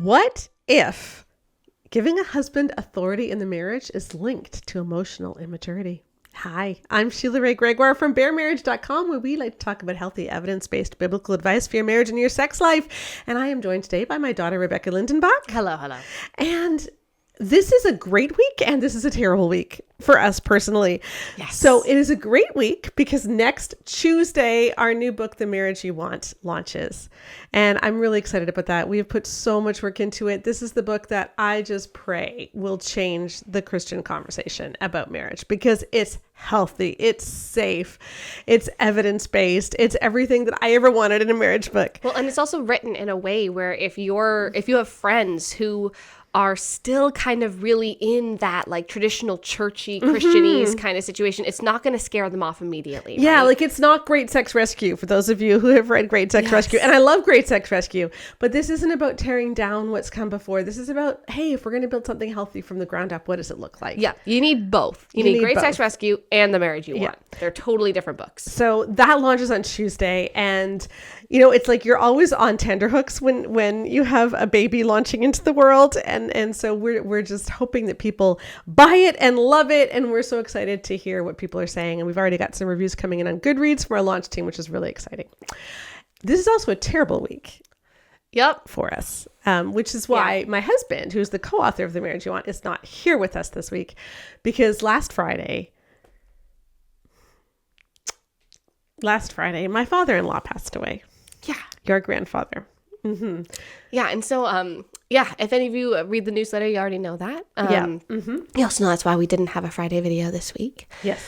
What if giving a husband authority in the marriage is linked to emotional immaturity? Hi, I'm Sheila Ray Gregoire from BearMarriage.com, where we like to talk about healthy, evidence-based biblical advice for your marriage and your sex life. And I am joined today by my daughter, Rebecca Lindenbach. Hello, hello. And this is a great week, and this is a terrible week for us personally. Yes. So it is a great week because next Tuesday, our new book, The Marriage You Want, launches. And I'm really excited about that. We have put so much work into it. This is the book that I just pray will change the Christian conversation about marriage because it's healthy, it's safe, it's evidence-based, it's everything that I ever wanted in a marriage book. Well, and it's also written in a way where if you have friends who are still kind of really in that like traditional churchy Christianese kind of situation, it's not going to scare them off immediately. Yeah, right? like it's not Great Sex Rescue for those of you who have read Great Sex Rescue. And I love Great Sex Rescue, but this isn't about tearing down what's come before. This is about, hey, if we're going to build something healthy from the ground up, what does it look like? Yeah, you need both. You need Great both. Sex Rescue and The Marriage You Want. They're totally different books. So that launches on Tuesday, and you know, it's like you're always on tenterhooks when you have a baby launching into the world, and so we're just hoping that people buy it and love it, and we're so excited to hear what people are saying. And we've already got some reviews coming in on Goodreads from our launch team, which is really exciting. This is also a terrible week. Yep. For us, which is why my husband, who's the co-author of The Marriage You Want, is not here with us this week, because last Friday, my father-in-law passed away. Yeah. Your grandfather. Mm-hmm. Yeah. And so, if any of you read the newsletter, you already know that. You also know that's why we didn't have a Friday video this week. Yes.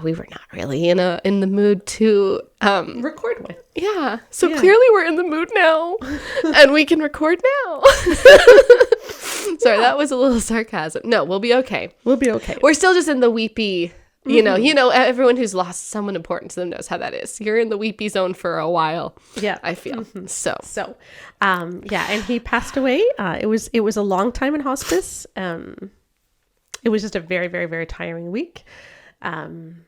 We were not really in the mood to record one. Yeah. So clearly we're in the mood now and we can record now. Sorry, that was a little sarcasm. No, we'll be okay. We'll be okay. We're still just in the weepy. You know, everyone who's lost someone important to them knows how that is. You're in the weepy zone for a while. Yeah, I feel so. And he passed away. It was a long time in hospice. It was just a very, very, very tiring week. And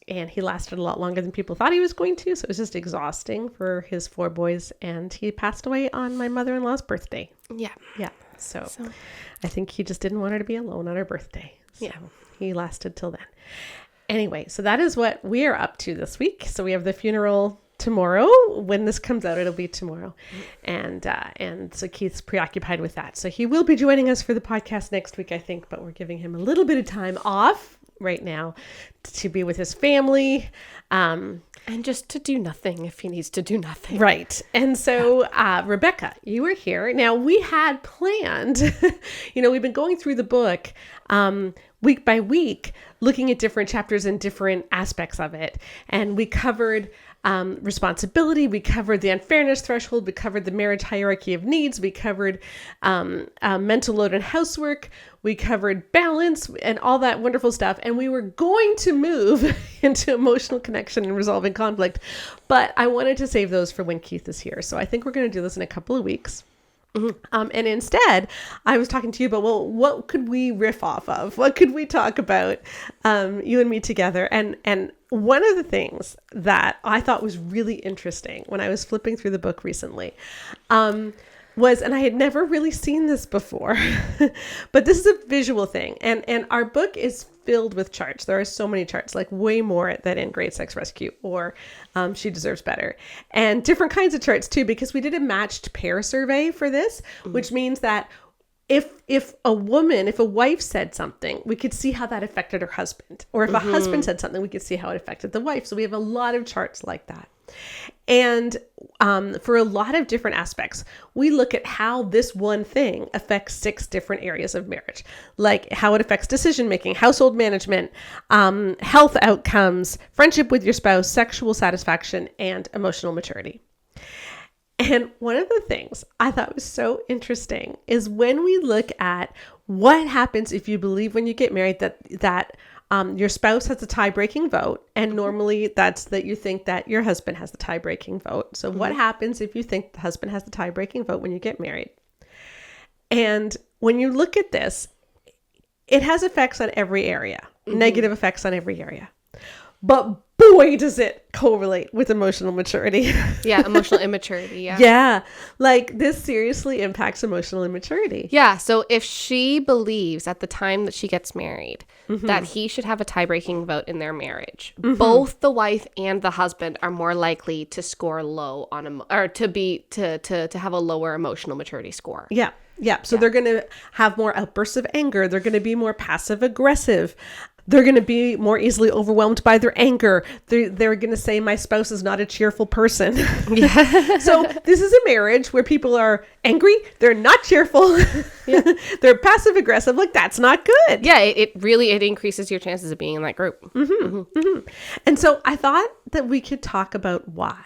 he lasted a lot longer than people thought he was going to. So it was just exhausting for his 4 boys. And he passed away on my mother-in-law's birthday. Yeah. Yeah. So I think he just didn't want her to be alone on her birthday. So he lasted till then. Anyway, so that is what we are up to this week. So we have the funeral tomorrow. When this comes out, it'll be tomorrow. And so Keith's preoccupied with that. So he will be joining us for the podcast next week, I think, but we're giving him a little bit of time off right now to be with his family. And just to do nothing if he needs to do nothing. Right. And so, Rebecca, you were here. Now, we had planned, we've been going through the book week by week, looking at different chapters and different aspects of it. And we covered responsibility. We covered the unfairness threshold. We covered the marriage hierarchy of needs. We covered mental load and housework. We covered balance and all that wonderful stuff. And we were going to move into emotional connection and resolving conflict. But I wanted to save those for when Keith is here. So I think we're going to do this in a couple of weeks. And instead, I was talking to you about, well, what could we riff off of? What could we talk about, you and me together? And one of the things that I thought was really interesting when I was flipping through the book recently, was, and I had never really seen this before, but this is a visual thing. And our book is filled with charts. There are so many charts, like way more than in Great Sex Rescue or She Deserves Better. And different kinds of charts too, because we did a matched pair survey for this, which means that if a wife said something, we could see how that affected her husband. Or if a husband said something, we could see how it affected the wife. So we have a lot of charts like that. And for a lot of different aspects, we look at how this one thing affects 6 different areas of marriage, like how it affects decision-making, household management, health outcomes, friendship with your spouse, sexual satisfaction, and emotional maturity. And one of the things I thought was so interesting is when we look at what happens if you believe when you get married that your spouse has a tie-breaking vote, and normally that's that you think that your husband has the tie-breaking vote. So what happens if you think the husband has the tie-breaking vote when you get married? And when you look at this, it has effects on every area, negative effects on every area. But boom, boy, does it correlate with emotional maturity. Yeah, emotional immaturity. Yeah. Yeah. Like this seriously impacts emotional immaturity. Yeah. So if she believes at the time that she gets married that he should have a tie-breaking vote in their marriage, both the wife and the husband are more likely to score low on or to have a lower emotional maturity score. Yeah. Yeah. So they're going to have more outbursts of anger. They're going to be more passive aggressive. They're going to be more easily overwhelmed by their anger. They're going to say, my spouse is not a cheerful person. Yeah. So this is a marriage where people are angry. They're not cheerful. Yeah. They're passive aggressive. Like, that's not good. Yeah. It really increases your chances of being in that group. And so I thought that we could talk about why.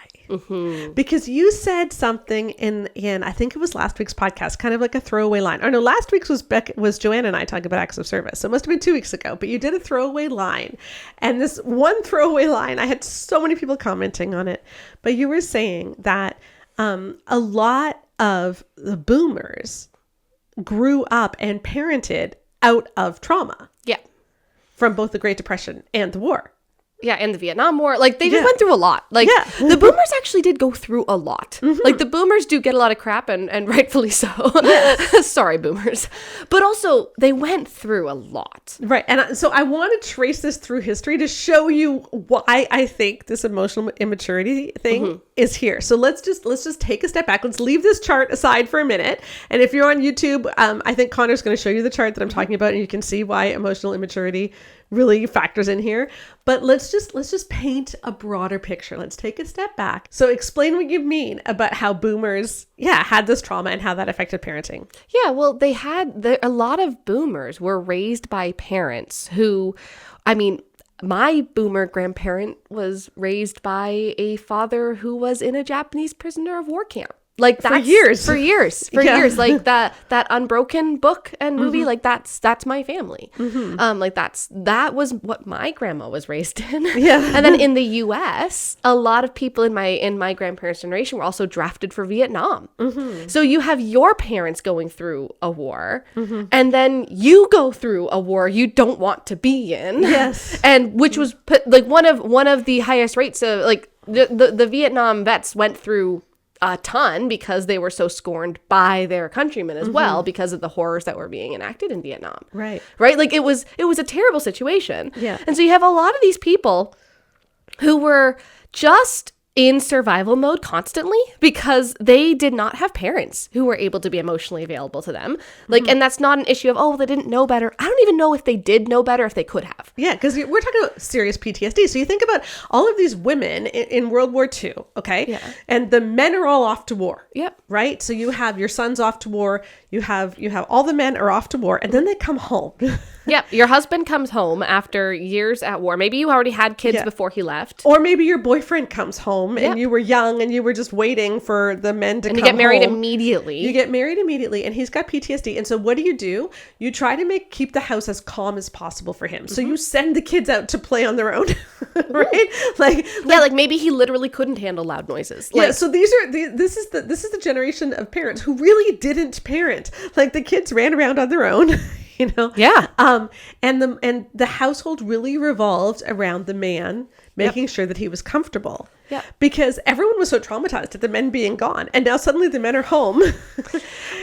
Because you said something in I think it was last week's podcast, kind of like a throwaway line. Or no, last week's was Joanna and I talking about acts of service. So it must have been 2 weeks ago, but you did a throwaway line. And this one throwaway line, I had so many people commenting on it, but you were saying that a lot of the boomers grew up and parented out of trauma. Yeah. From both the Great Depression and the war. Yeah, and the Vietnam War. Like, they just went through a lot. Like, the boomers actually did go through a lot. Like, the boomers do get a lot of crap, and rightfully so. Yes. Sorry, boomers. But also, they went through a lot. Right. And so I want to trace this through history to show you why I think this emotional immaturity thing is here. So let's just take a step back. Let's leave this chart aside for a minute. And if you're on YouTube, I think Connor's going to show you the chart that I'm talking about, and you can see why emotional immaturity really factors in here. But let's just paint a broader picture. Let's take a step back. So explain what you mean about how boomers, had this trauma and how that affected parenting. Yeah, well, a lot of boomers were raised by parents who, I mean, my boomer grandparent was raised by a father who was in a Japanese prisoner of war camp. Like, that's for years, like that Unbroken book and movie, like that's my family. Like that was what my grandma was raised in. And then in the US, a lot of people in my grandparents' generation were also drafted for Vietnam. So you have your parents going through a war, and then you go through a war you don't want to be in. Yes. And which was like one of the highest rates of, like, the Vietnam vets went through a ton because they were so scorned by their countrymen as well, because of the horrors that were being enacted in Vietnam. Right. Like, it was a terrible situation. Yeah. And so you have a lot of these people who were just in survival mode constantly because they did not have parents who were able to be emotionally available to them. Like, and that's not an issue of, oh, they didn't know better. I don't even know if they did know better, if they could have. Yeah, because we're talking about serious PTSD. So you think about all of these women in World War II, okay? Yeah. And the men are all off to war. Yep. Right? So you have your sons off to war. You have all the men are off to war, and then they come home. Yep. Your husband comes home after years at war. Maybe you already had kids before he left. Or maybe your boyfriend comes home and you were young and you were just waiting for the men to come home. And you get married immediately. You get married immediately, and he's got PTSD. And so what do? You try to keep the house as calm as possible for him. So you send the kids out to play on their own, right? Like maybe he literally couldn't handle loud noises. Like, so this is the generation of parents who really didn't parent. Like, the kids ran around on their own. Yeah. And the household really revolved around the man making sure that he was comfortable. Yeah. Because everyone was so traumatized at the men being gone. And now suddenly the men are home.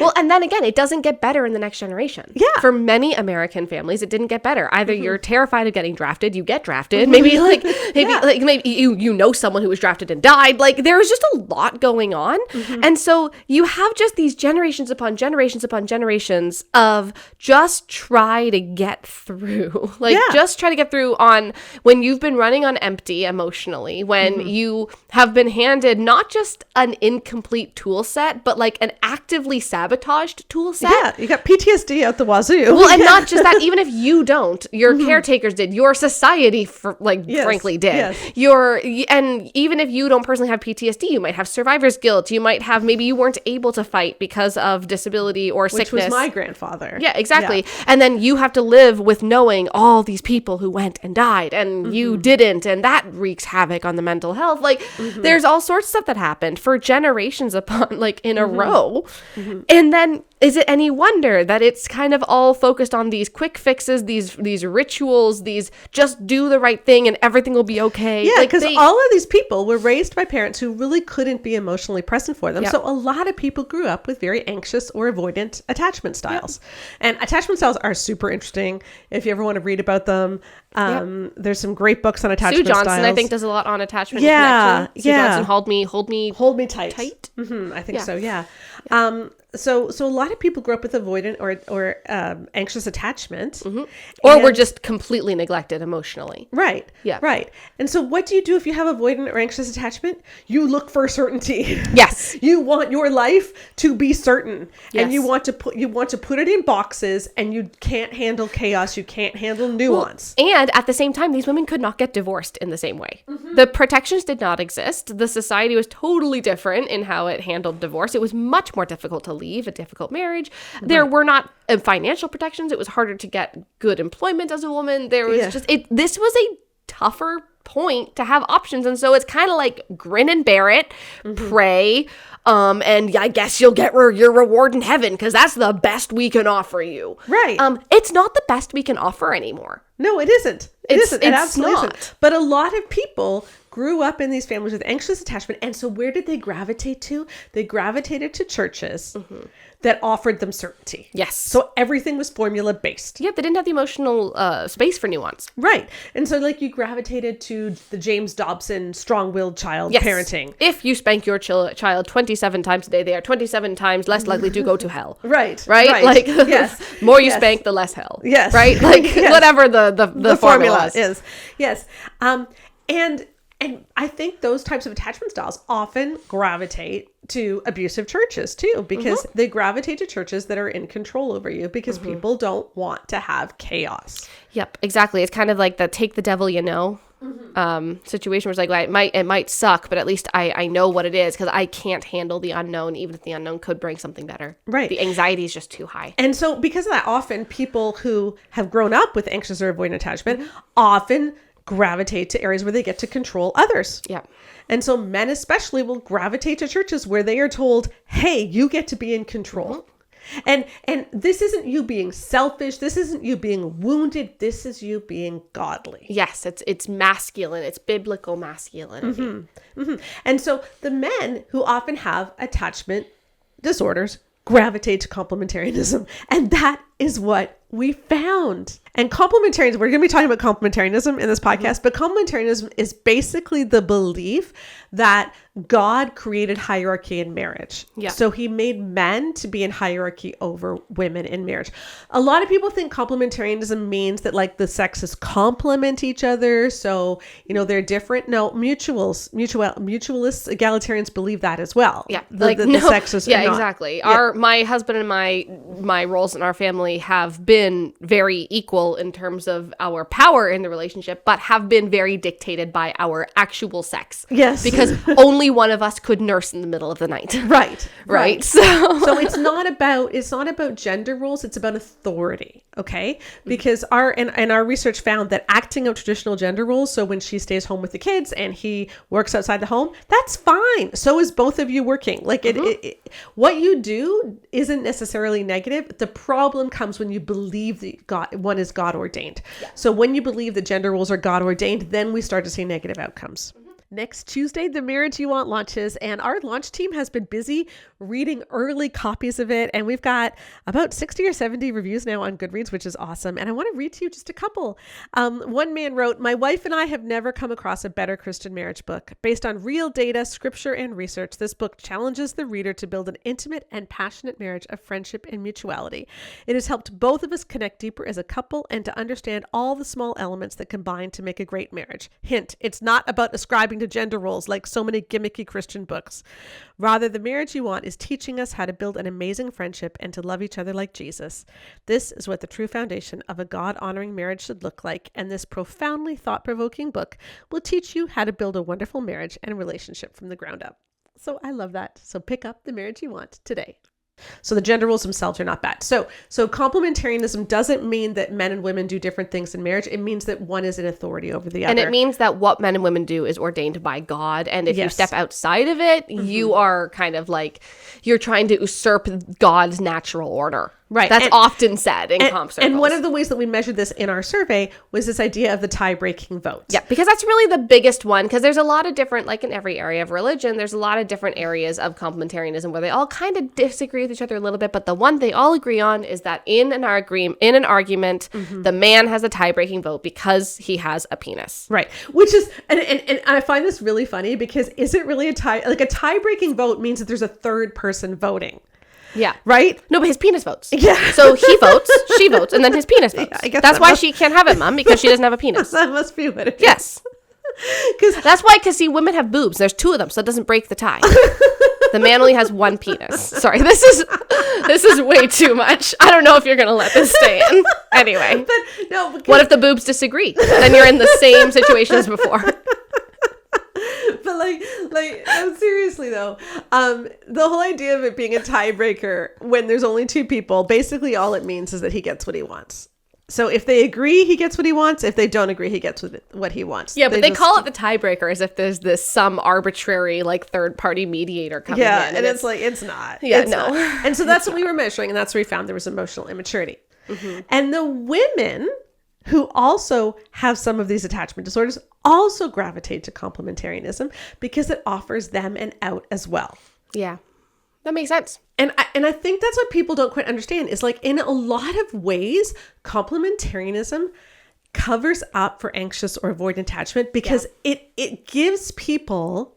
Well, and then again, it doesn't get better in the next generation. Yeah. For many American families, it didn't get better. Either you're terrified of getting drafted, you get drafted. Maybe you know someone who was drafted and died. Like, there was just a lot going on. And so you have just these generations upon generations upon generations of just try to get through. Just try to get through on when you've been running on empty emotionally, when you have been handed not just an incomplete tool set, but like an actively sabotaged tool set. Yeah, you got PTSD out the wazoo. Well, and not just that, even if you don't, your caretakers did, your society frankly did. Yes. And even if you don't personally have PTSD, you might have survivor's guilt. You might have, maybe you weren't able to fight because of disability or sickness. Which was my grandfather. Yeah, exactly. Yeah. And then you have to live with knowing all these people who went and died and you didn't, and that wreaks havoc on the mental health. Like there's all sorts of stuff that happened for generations upon like in a row. And then is it any wonder that it's kind of all focused on these quick fixes, these rituals, these just do the right thing and everything will be okay? Yeah, Like, because all of these people were raised by parents who really couldn't be emotionally present for them. Yep. So a lot of people grew up with very anxious or avoidant attachment styles. And attachment styles are super interesting. If you ever want to read about them, there's some great books on attachment Sue Johnson, styles. I think, does a lot on attachment Yeah, and connection. Sue Johnson, hold me tight. I think Yeah. so. Yeah. So a lot of people grew up with avoidant or anxious attachment, Or we're just completely neglected emotionally. right. Yeah. Right. And so what do you do if you have avoidant or anxious attachment? You look for certainty. Yes. You want your life to be certain, and Yes. you want to put it in boxes, and you can't handle chaos. You can't handle nuance. And at the same time, these women could not get divorced in the same way. The protections did not exist. The society was totally different in how it handled divorce. It was much more difficult to leave a difficult marriage. There were not financial protections. It was harder to get good employment as a woman. There was this was a tougher point to have options. And so it's kind of like grin and bear it, pray, and I guess you'll get your reward in heaven because that's the best we can offer you. Right. It's not the best we can offer anymore. No, it isn't. It isn't. It it's absolutely not. isn't. But a lot of people grew up in these families with anxious attachment. And so where did they gravitate to? They gravitated to churches that offered them certainty. Yes. So everything was formula based. Yeah, they didn't have the emotional space for nuance. Right. And so like you gravitated to the James Dobson strong-willed child Yes. parenting. If you spank your child 27 times a day, they are 27 times less likely to go to hell. Right. Right? Like, yes. more you Yes. spank, the less hell. Yes. Right? Like, Yes. whatever the formula is. Yes. And I think those types of attachment styles often gravitate to abusive churches too, because they gravitate to churches that are in control over you because people don't want to have chaos. Yep, exactly. It's kind of like the take the devil you know situation where it's like, well, it might suck, but at least I know what it is because I can't handle the unknown, even if the unknown could bring something better. Right. The anxiety is just too high. And so because of that, often people who have grown up with anxious or avoidant attachment often gravitate to areas where they get to control others. Yeah. And so men especially will gravitate to churches where they are told, hey, you get to be in control. And this isn't you being selfish. This isn't you being wounded. This is you being godly. Yes, it's masculine. It's biblical masculinity. And so the men who often have attachment disorders gravitate to complementarianism. And that is what we found. And complementarianism, we're going to be talking about complementarianism in this podcast, but complementarianism is basically the belief that God created hierarchy in marriage. Yeah. So he made men to be in hierarchy over women in marriage. A lot of people think complementarianism means that like the sexes complement each other. So, they're different. No, mutualists, egalitarians believe that as well. Yeah. The sexes yeah, are not. exactly. My husband and my roles in our family have been very equal in terms of our power in the relationship, but have been very dictated by our actual sex. Yes. Because only one of us could nurse in the middle of the night. Right. So it's not about gender roles, it's about authority. Okay. Because our research found that acting out traditional gender roles, so when she stays home with the kids and he works outside the home, that's fine. So is both of you working. Like what you do isn't necessarily negative. The problem comes when you believe that one is God ordained. Yeah. So when you believe that gender roles are God ordained, then we start to see negative outcomes. Next Tuesday, The Marriage You Want launches, and our launch team has been busy reading early copies of it, and we've got about 60 or 70 reviews now on Goodreads, which is awesome. And I want to read to you just a couple. One man wrote, "My wife and I have never come across a better Christian marriage book. Based on real data, scripture, and research, this book challenges the reader to build an intimate and passionate marriage of friendship and mutuality. It has helped both of us connect deeper as a couple and to understand all the small elements that combine to make a great marriage. Hint, it's not about ascribing to gender roles like so many gimmicky Christian books. Rather, The Marriage You Want is teaching us how to build an amazing friendship and to love each other like Jesus. This is what the true foundation of a God-honoring marriage should look like, and this profoundly thought-provoking book will teach you how to build a wonderful marriage and relationship from the ground up." So I love that. So pick up The Marriage You Want today. So the gender roles themselves are not bad. So complementarianism doesn't mean that men and women do different things in marriage. It means that one is in authority over the other. And it means that what men and women do is ordained by God. And if you Yes. step outside of it, you are kind of like, you're trying to usurp God's natural order. Right. That's often said in comp circles. And one of the ways that we measured this in our survey was this idea of the tie-breaking vote. Yeah, because that's really the biggest one, because there's a lot of different, like in every area of religion, there's a lot of different areas of complementarianism where they all kind of disagree with each other a little bit, but the one they all agree on is that in an argument, the man has a tie-breaking vote because he has a penis. Right. Which is, and I find this really funny because is it really a tie-breaking vote means that there's a third person voting. Yeah. Right? No, but his penis votes. Yeah. So he votes, she votes, and then his penis votes. Yeah, I guess that's why she can't have it, Mom, because she doesn't have a penis. That must be what it is. Yes. That's why, because see, women have boobs. There's two of them, so it doesn't break the tie. The man only has one penis. Sorry, this is way too much. I don't know if you're going to let this stay in. Anyway. But no, because, what if the boobs disagree? Then you're in the same situation as before. But like no, seriously though, the whole idea of it being a tiebreaker when there's only two people, basically all it means is that he gets what he wants. So if they agree, he gets what he wants. If they don't agree, he gets what he wants. Yeah, but they call it the tiebreaker as if there's some arbitrary like third party mediator coming in. Yeah, and it's like it's not. Yeah, it's no. not. And so that's what we were measuring, and that's where we found there was emotional immaturity. And the women who also have some of these attachment disorders also gravitate to complementarianism because it offers them an out as well. Yeah, that makes sense. And I think that's what people don't quite understand is like in a lot of ways, complementarianism covers up for anxious or avoidant attachment because it gives people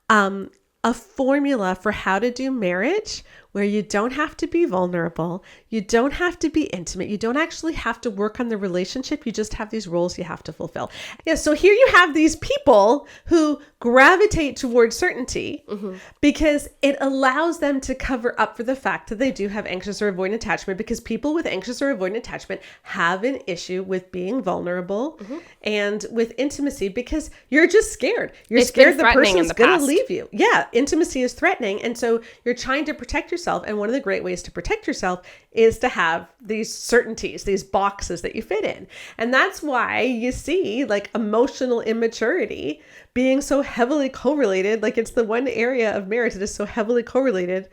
a formula for how to do marriage where you don't have to be vulnerable, you don't have to be intimate, you don't actually have to work on the relationship, you just have these roles you have to fulfill. Yeah, so here you have these people who gravitate towards certainty because it allows them to cover up for the fact that they do have anxious or avoidant attachment, because people with anxious or avoidant attachment have an issue with being vulnerable and with intimacy because you're just scared. You're scared the person's going to leave you. Yeah, intimacy is threatening. And so you're trying to protect yourself. And one of the great ways to protect yourself is to have these certainties, these boxes that you fit in. And that's why you see like emotional immaturity being so heavily correlated. Like it's the one area of marriage that is so heavily correlated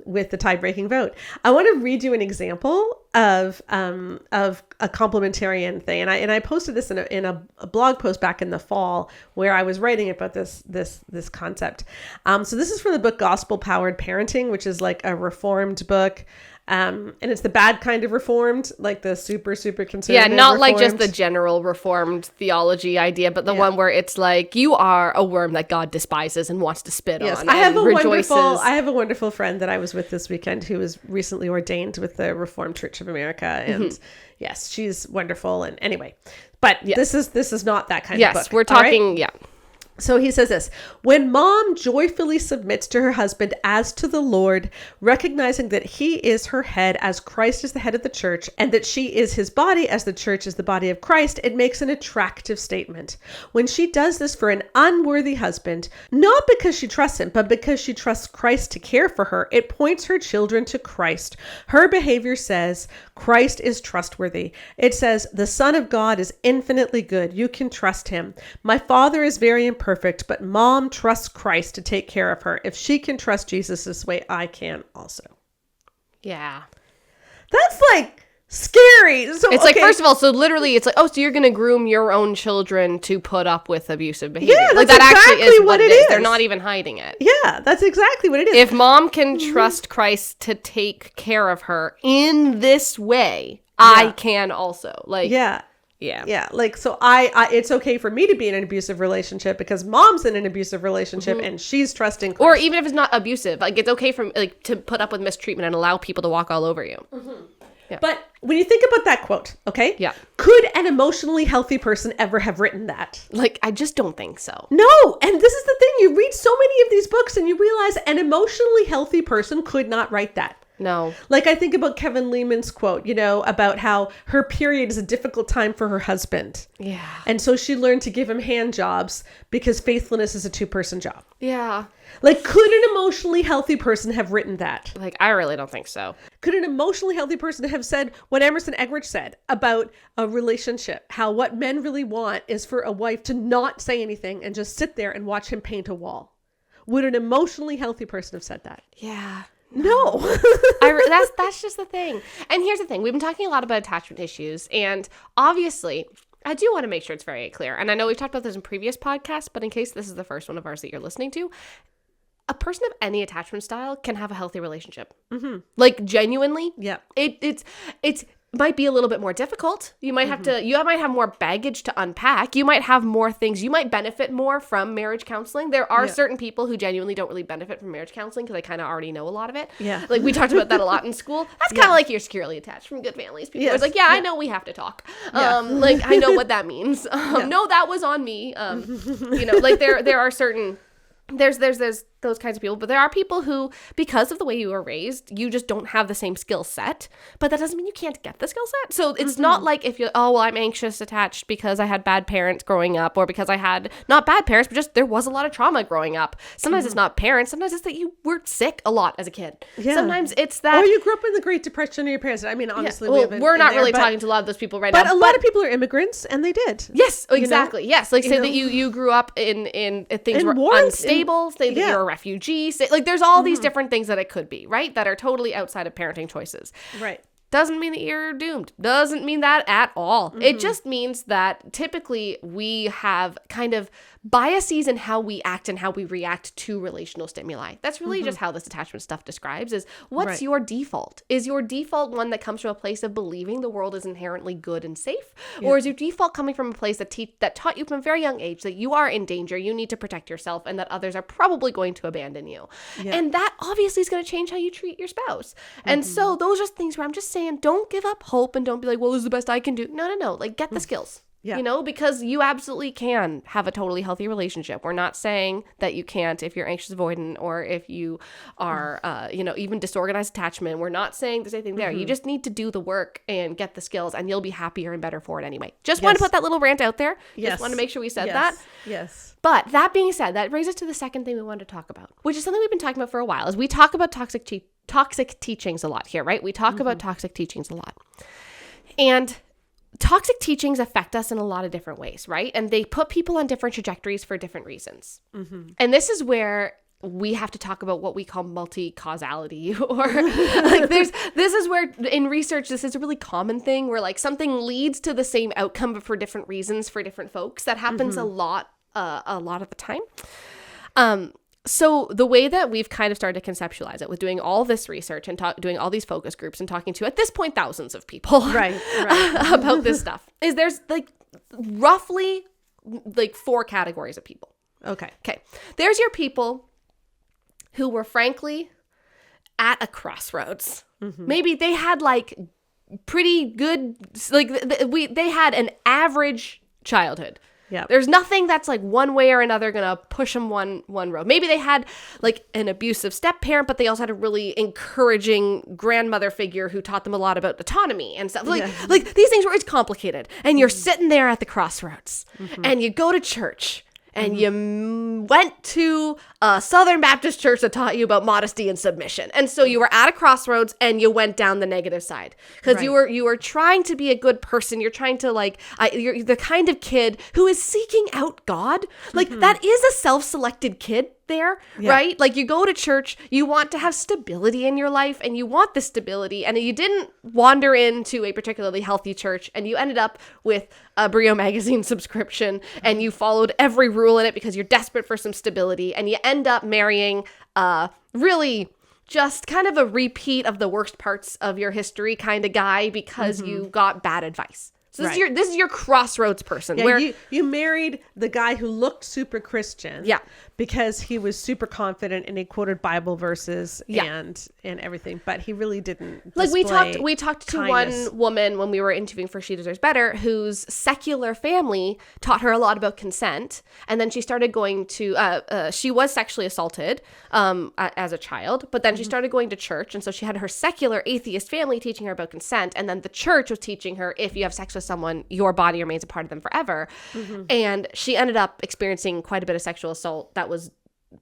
with the tie-breaking vote. I want to read you an example of a complementarian thing, and I posted this in a blog post back in the fall where I was writing about this concept. So this is from the book Gospel Powered Parenting, which is like a reformed book. And it's the bad kind of reformed, like the super conservative. Yeah, not reformed. like just the general reformed theology idea, but the one where it's like you are a worm that God despises and wants to spit on. I have rejoices. I have a wonderful friend that I was with this weekend who was recently ordained with the Reformed Church of America, and yes, she's wonderful. And anyway, but this is not that kind of book. Yes, we're talking. Yeah. So he says this: when mom joyfully submits to her husband as to the Lord, recognizing that he is her head as Christ is the head of the church, and that she is his body as the church is the body of Christ, it makes an attractive statement. When she does this for an unworthy husband, not because she trusts him, but because she trusts Christ to care for her, it points her children to Christ. Her behavior says, Christ is trustworthy. It says, the Son of God is infinitely good. You can trust him. My father is very imperfect, but mom trusts Christ to take care of her. If she can trust Jesus this way, I can also. Yeah. That's like scary. So it's like, first of all, so literally it's like, oh, so you're going to groom your own children to put up with abusive behavior. Yeah, like that's that exactly actually is what it is. They're not even hiding it. Yeah, that's exactly what it is. If mom can trust Christ to take care of her in this way, I can also. Like, yeah. Like, so I it's okay for me to be in an abusive relationship because mom's in an abusive relationship and she's trusting Christ. Or even if it's not abusive, like it's okay for like to put up with mistreatment and allow people to walk all over you. Yeah. But when you think about that quote, okay? Yeah. Could an emotionally healthy person ever have written that? Like, I just don't think so. No. And this is the thing. You read so many of these books and you realize an emotionally healthy person could not write that. No. Like, I think about Kevin Lehman's quote, about how her period is a difficult time for her husband. Yeah. And so she learned to give him hand jobs because faithfulness is a 2-person job. Yeah. Like, could an emotionally healthy person have written that? Like, I really don't think so. Could an emotionally healthy person have said what Emerson Eggerichs said about a relationship? How what men really want is for a wife to not say anything and just sit there and watch him paint a wall. Would an emotionally healthy person have said that? Yeah. No. That's just the thing. And here's the thing. We've been talking a lot about attachment issues. And obviously, I do want to make sure it's very clear. And I know we've talked about this in previous podcasts, but in case this is the first one of ours that you're listening to, a person of any attachment style can have a healthy relationship. Mm-hmm. Like, genuinely. Yeah. It's might be a little bit more difficult. You might have you might have more baggage to unpack. You might have more things. You might benefit more from marriage counseling. There are certain people who genuinely don't really benefit from marriage counseling because they kind of already know a lot of it. Yeah. Like, we talked about that a lot in school. That's kind of like you're securely attached from good families. People are like, I know we have to talk. Like, I know what that means. No, that was on me. Like, there are certain, there's those kinds of people, but there are people who, because of the way you were raised, you just don't have the same skill set, but that doesn't mean you can't get the skill set. So it's not like if you, I'm anxious attached because I had bad parents growing up, or because I had not bad parents, but just there was a lot of trauma growing up. Sometimes it's not parents. Sometimes it's that you were sick a lot as a kid. Yeah. Sometimes it's that. Or you grew up in the Great Depression and your parents. I mean, honestly, we're not really talking to a lot of those people right now. But a lot of people are immigrants, and they did. Yes, exactly. Yes. Like, say that you grew up in things were unstable, say that you're a refugee, say, like, there's all these different things that it could be, right? That are totally outside of parenting choices. Right. Doesn't mean that you're doomed. Doesn't mean that at all. It just means that typically we have kind of biases in how we act and how we react to relational stimuli. That's really just how this attachment stuff describes is what's your default? Is your default one that comes from a place of believing the world is inherently good and safe? Yeah. Or is your default coming from a place that taught you from a very young age that you are in danger, you need to protect yourself, and that others are probably going to abandon you? Yeah. And that obviously is going to change how you treat your spouse. And so those are things where I'm just saying, don't give up hope and don't be like, well, this is the best I can do. No. Like, get the skills. Yeah. Because you absolutely can have a totally healthy relationship. We're not saying that you can't if you're anxious avoidant or if you are, even disorganized attachment. We're not saying there's anything there. You just need to do the work and get the skills, and you'll be happier and better for it anyway. Just want to put that little rant out there. Just want to make sure we said that. Yes. But that being said, that brings us to the second thing we wanted to talk about, which is something we've been talking about for a while, is we talk about toxic teachings a lot here, right? We talk about toxic teachings a lot. And toxic teachings affect us in a lot of different ways, right? And they put people on different trajectories for different reasons. And this is where we have to talk about what we call multicausality, or like this is where in research, this is a really common thing where like something leads to the same outcome, but for different reasons for different folks. That happens a lot of the time. So the way that we've kind of started to conceptualize it with doing all this research and doing all these focus groups and talking to, at this point, thousands of people right. about this stuff is there's like roughly like 4 categories of people. Okay. There's your people who were frankly at a crossroads. Maybe they had like pretty good, like they had an average childhood. Yeah. There's nothing that's like one way or another gonna push them one road. Maybe they had like an abusive step parent, but they also had a really encouraging grandmother figure who taught them a lot about autonomy and stuff. Like these things where it's complicated. And you're sitting there at the crossroads and you go to church and you went to a Southern Baptist church that taught you about modesty and submission. And so you were at a crossroads and you went down the negative side because you were trying to be a good person. You're trying to you're the kind of kid who is seeking out God. Like that is a self-selected kid there, right? Like you go to church, you want to have stability in your life and you want the stability, and you didn't wander into a particularly healthy church and you ended up with a Brio magazine subscription and you followed every rule in it because you're desperate for some stability, and you end up marrying really just kind of a repeat of the worst parts of your history kind of guy because you got bad advice. So this is your crossroads person. Yeah, where you married the guy who looked super Christian. Yeah. Because he was super confident and he quoted Bible verses and everything, but he really didn't. Like we display talked to kindness. one woman when we were interviewing for She Deserves Better, whose secular family taught her a lot about consent, and then she started going to. She was sexually assaulted as a child, but then she started going to church, and so she had her secular atheist family teaching her about consent, and then the church was teaching her if you have sex with someone, your body remains a part of them forever, and she ended up experiencing quite a bit of sexual assault that was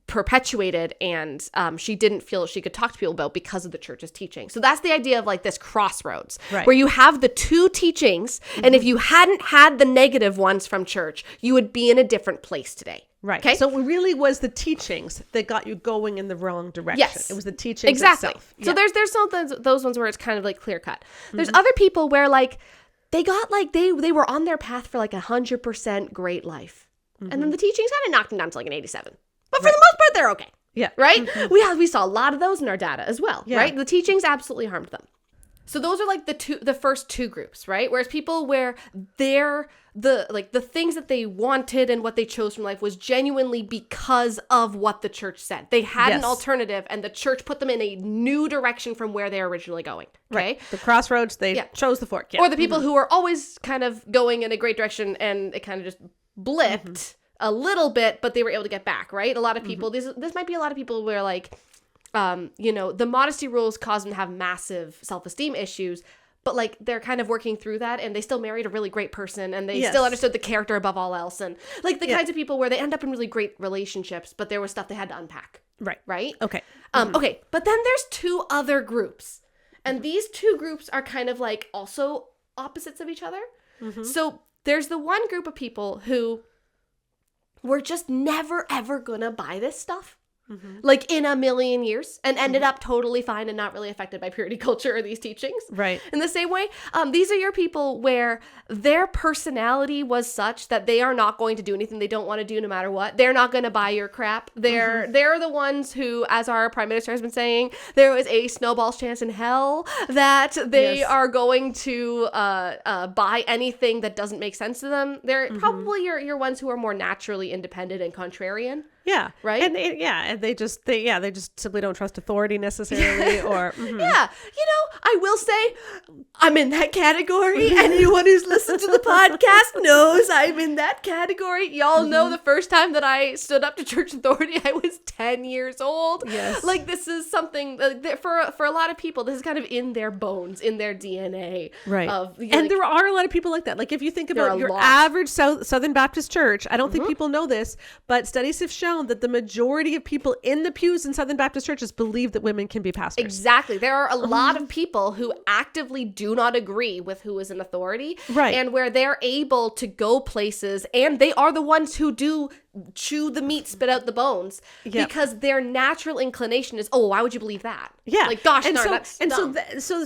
perpetuated and she didn't feel she could talk to people about because of the church's teaching. So that's the idea of like this crossroads where you have the two teachings, and if you hadn't had the negative ones from church, you would be in a different place today. Right. Okay. So it really was the teachings that got you going in the wrong direction. Yes. It was the teachings Exactly. itself. So there's some those ones where it's kind of like clear cut. There's other people where like they got like they were on their path for like 100% great life. And then the teachings kind of knocked them down to like an 87. But for the most part, they're okay. Yeah. Right? We saw a lot of those in our data as well. Yeah. Right? The teachings absolutely harmed them. So those are like the first two groups, right? Whereas people where the things that they wanted and what they chose from life was genuinely because of what the church said. They had an alternative, and the church put them in a new direction from where they're originally going. Okay? Right. The crossroads, they chose the fork. Yeah. Or the people who were always kind of going in a great direction and it kind of just blipped a little bit, but they were able to get back, right? A lot of people, this might be a lot of people where like, the modesty rules cause them to have massive self-esteem issues, but like they're kind of working through that, and they still married a really great person, and they still understood the character above all else, and like the kinds of people where they end up in really great relationships, but there was stuff they had to unpack. Right? Okay. Okay, but then there's two other groups, and these two groups are kind of like also opposites of each other. So there's the one group of people who were just never ever gonna buy this stuff. Like in a million years, and ended up totally fine and not really affected by purity culture or these teachings. Right. In the same way, these are your people where their personality was such that they are not going to do anything they don't want to do no matter what. They're not going to buy your crap. They're the ones who, as our prime minister has been saying, there is a snowball's chance in hell that they are going to buy anything that doesn't make sense to them. They're probably your ones who are more naturally independent and contrarian. Yeah. Right. And they just simply don't trust authority necessarily, or yeah. I will say I'm in that category. Anyone who's listened to the podcast knows I'm in that category. Y'all know the first time that I stood up to church authority, I was 10 years old. Yes. Like this is something that for a lot of people, this is kind of in their bones, in their DNA. Right. And there are a lot of people like that. Like if you think about your lot. average Southern Baptist church, I don't think people know this, but studies have shown that the majority of people in the pews in Southern Baptist churches believe that women can be pastors. Exactly. There are a lot of people who actively do not agree with who is in authority. Right. And where they're able to go places, and they are the ones who do chew the meat, spit out the bones, because their natural inclination is, oh, why would you believe that? Yeah. Like, gosh, and no, so, that's and dumb.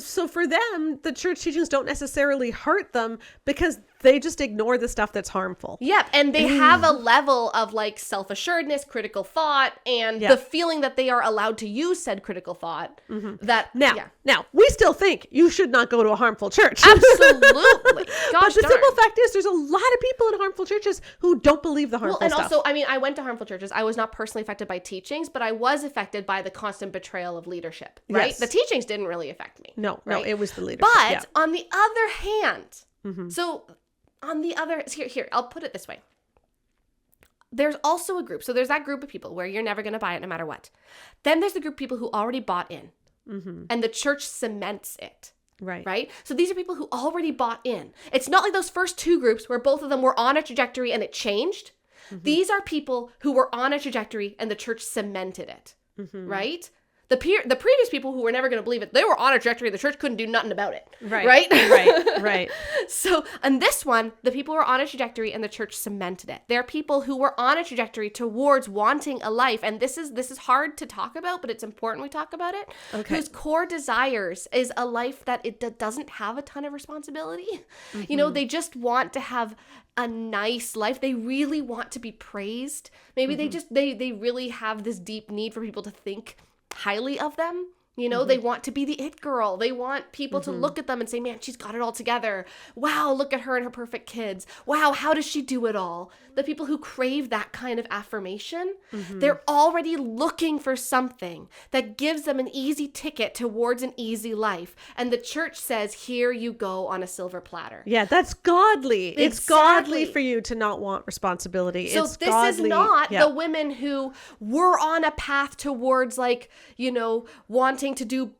so for them, the church teachings don't necessarily hurt them because they just ignore the stuff that's harmful. Yep. And they have a level of like self-assuredness, critical thought, and the feeling that they are allowed to use said critical thought. That Now, we still think you should not go to a harmful church. Absolutely. But the simple fact is there's a lot of people in harmful churches who don't believe the harmful stuff. Also, I mean, I went to harmful churches. I was not personally affected by teachings, but I was affected by the constant betrayal of leadership, right? Yes. The teachings didn't really affect me. No, it was the leadership. But on the other hand, here, I'll put it this way. There's also a group. So there's that group of people where you're never going to buy it no matter what. Then there's the group of people who already bought in, and the church cements it. Right? So these are people who already bought in. It's not like those first two groups where both of them were on a trajectory and it changed. These are people who were on a trajectory and the church cemented it. Right? The previous people who were never going to believe it, they were on a trajectory. The church couldn't do nothing about it. Right. So, on this one, the people who were on a trajectory and the church cemented it. There are people who were on a trajectory towards wanting a life, and this is hard to talk about, but it's important we talk about it. Okay. Whose core desires is a life that doesn't have a ton of responsibility. They just want to have a nice life. They really want to be praised. Maybe they really have this deep need for people to think highly of them. You know, they want to be the it girl. They want people to look at them and say, man, she's got it all together. Wow, look at her and her perfect kids. Wow, how does she do it all? The people who crave that kind of affirmation, they're already looking for something that gives them an easy ticket towards an easy life. And the church says, here you go on a silver platter. Yeah, that's godly. It's godly for you to not want responsibility. So it's this godly. is not the women who were on a path towards, like, you know, wanting to do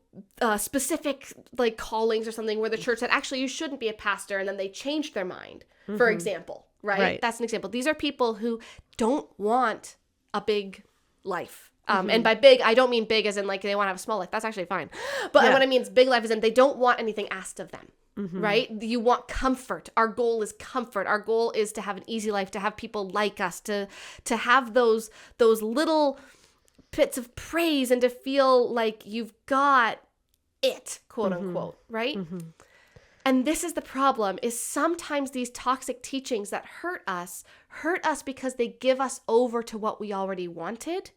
specific like callings or something where the church said, actually, you shouldn't be a pastor. And then they changed their mind, for example, right? That's an example. These are people who don't want a big life. And by big, I don't mean big as in like they want to have a small life. That's actually fine. But what I mean is big life is in they don't want anything asked of them. Right? You want comfort. Our goal is comfort. Our goal is to have an easy life, to have people like us, to have those little bits of praise and to feel like you've got it, quote unquote, right? And this is the problem, is sometimes these toxic teachings that hurt us because they give us over to what we already wanted.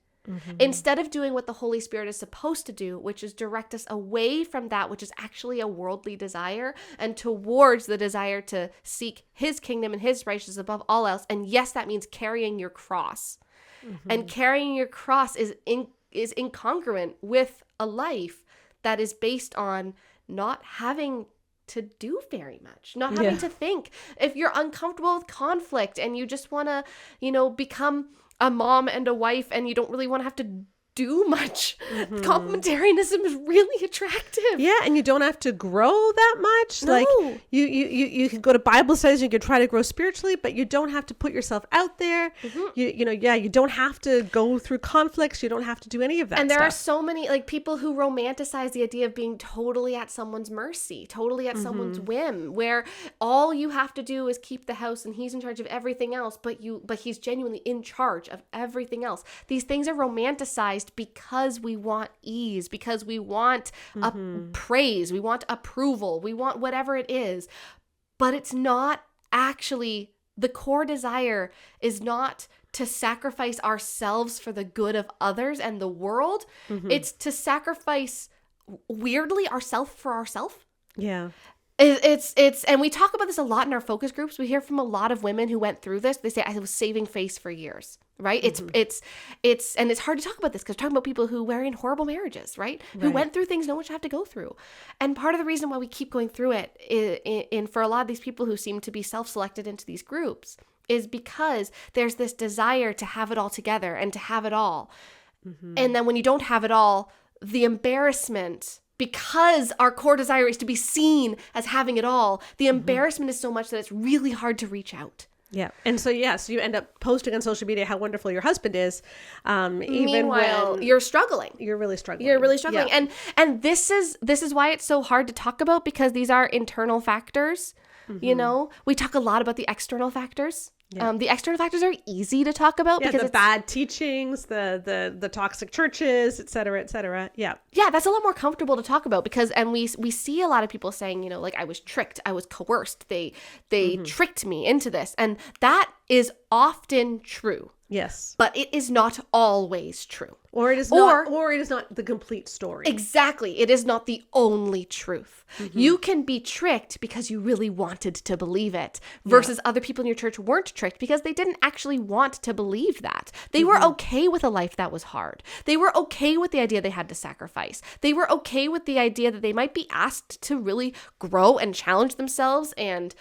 Instead of doing what the Holy Spirit is supposed to do, which is direct us away from that which is actually a worldly desire and towards the desire to seek his kingdom and his righteousness above all else. And yes, that means carrying your cross. And carrying your cross is incongruent with a life that is based on not having to do very much, not having to think. If you're uncomfortable with conflict and you just want to, you know, become a mom and a wife and you don't really want to have to do much, complementarianism is really attractive. Yeah, and you don't have to grow that much. No. Like you can go to Bible studies, you can try to grow spiritually, but you don't have to put yourself out there. You don't have to go through conflicts. You don't have to do any of that. And there are so many like people who romanticize the idea of being totally at someone's mercy, totally at someone's whim, where all you have to do is keep the house and he's in charge of everything else, but he's genuinely in charge of everything else. These things are romanticized because we want ease, because we want praise, we want approval, we want whatever it is. But it's not actually, the core desire is not to sacrifice ourselves for the good of others and the world. It's to sacrifice, weirdly, ourself for ourselves. Yeah. It's and we talk about this a lot in our focus groups. We hear from a lot of women who went through this. They say, I was saving face for years, right? It's and it's hard to talk about this because we're talking about people who were in horrible marriages, right? Who went through things no one should have to go through. And part of the reason why we keep going through it in for a lot of these people who seem to be self-selected into these groups is because there's this desire to have it all together and to have it all. And then when you don't have it all, the embarrassment, because our core desire is to be seen as having it all, the embarrassment is so much that it's really hard to reach out. Yeah. And so, so you end up posting on social media how wonderful your husband is. Even Meanwhile, when you're struggling. You're really struggling. You're really struggling. Yeah. And this is why it's so hard to talk about, because these are internal factors. You know, we talk a lot about the external factors. Yeah. The external factors are easy to talk about because the bad teachings, the toxic churches, et cetera, et cetera. Yeah. Yeah, that's a lot more comfortable to talk about because, and we see a lot of people saying, you know, like, I was tricked, I was coerced, they tricked me into this. And that is often true. Yes. But it is not always true. Or it is not the complete story. Exactly. It is not the only truth. You can be tricked because you really wanted to believe it versus other people in your church weren't tricked because they didn't actually want to believe that. They were okay with a life that was hard. They were okay with the idea they had to sacrifice. They were okay with the idea that they might be asked to really grow and challenge themselves and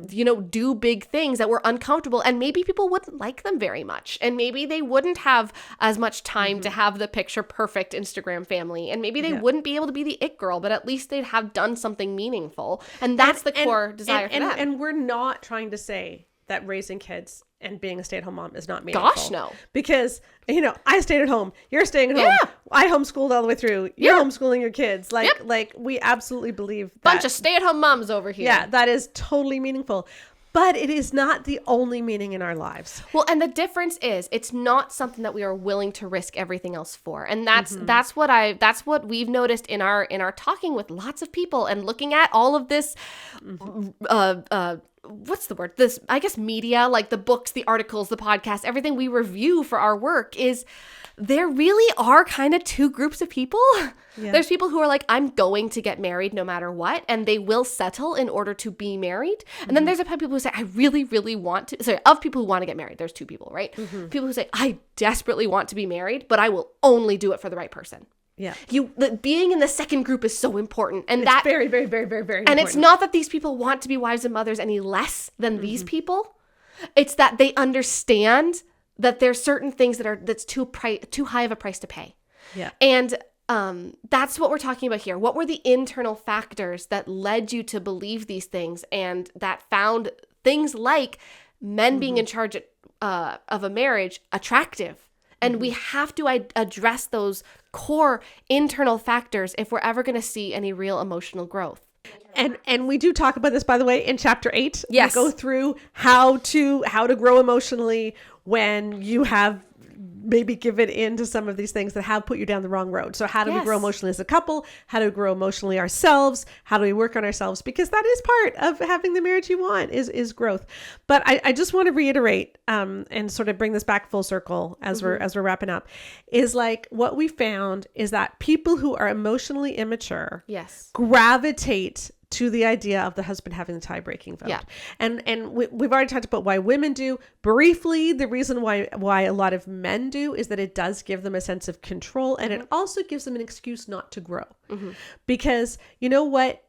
you know, do big things that were uncomfortable, and maybe people wouldn't like them very much, and maybe they wouldn't have as much time to have the picture perfect Instagram family, and maybe they wouldn't be able to be the it girl, but at least they'd have done something meaningful, and that's the core desire for them. And we're not trying to say that raising kids and being a stay-at-home mom is not meaningful. Gosh, no. Because, you know, I stayed at home. You're staying at home. Yeah. I homeschooled all the way through. You're homeschooling your kids. Like we absolutely believe that. Bunch of stay-at-home moms over here. Yeah, that is totally meaningful. But it is not the only meaning in our lives. Well, and the difference is it's not something that we are willing to risk everything else for. And that's what we've noticed in our talking with lots of people and looking at all of this what's the word? This, I guess, media, like the books, the articles, the podcasts, everything we review for our work is there really are kind of two groups of people. Yeah. There's people who are like, I'm going to get married no matter what, and they will settle in order to be married. And then there's a people who say, I really, really want to, sorry, of people who want to get married, there's two people, right? People who say, I desperately want to be married, but I will only do it for the right person. Yeah. Being in the second group is so important. And it's very, very, very, very, very important. And it's not that these people want to be wives and mothers any less than these people. It's that they understand that there's certain things that's too high of a price to pay. Yeah. And that's what we're talking about here. What were the internal factors that led you to believe these things and that found things like men being in charge of a marriage attractive? And we have to address those core internal factors if we're ever going to see any real emotional growth. And we do talk about this, by the way, in chapter 8. Yes. We go through how to grow emotionally when you have maybe given in to some of these things that have put you down the wrong road. So how do we grow emotionally as a couple? How do we grow emotionally ourselves? How do we work on ourselves? Because that is part of having the marriage you want is growth. But I just want to reiterate and sort of bring this back full circle as we're wrapping up, is like what we found is that people who are emotionally immature gravitate to the idea of the husband having the tie-breaking vote. Yeah. And we've already talked about why women do. Briefly, the reason why a lot of men do is that it does give them a sense of control, and it also gives them an excuse not to grow. Because you know what